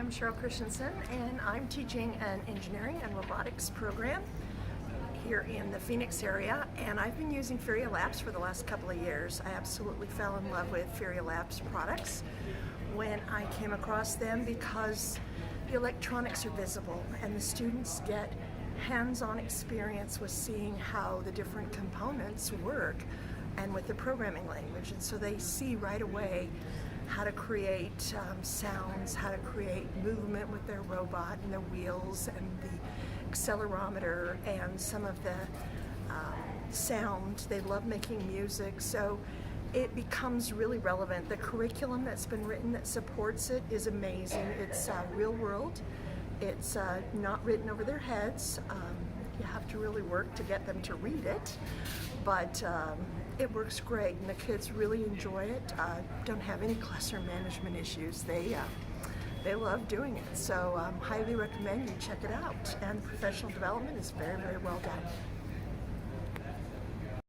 am Cheryl Christensen, and I'm teaching an engineering and robotics program here in the Phoenix area, and I've been using Firia Labs for the last couple of years. I absolutely fell in love with Firia Labs products when I came across them because the electronics are visible and the students get hands-on experience with seeing how the different components work and with the programming language, and so they see right away how to create sounds, how to create movement with their robot and the wheels and the accelerometer and some of the sound. They love making music, so it becomes really relevant. The curriculum that's been written that supports it is amazing. It's real world. It's not written over their heads. You have to really work to get them to read it, but it works great, and the kids really enjoy it. Don't have any classroom management issues. They love doing it, so highly recommend you check it out. And the professional development is very, very well done.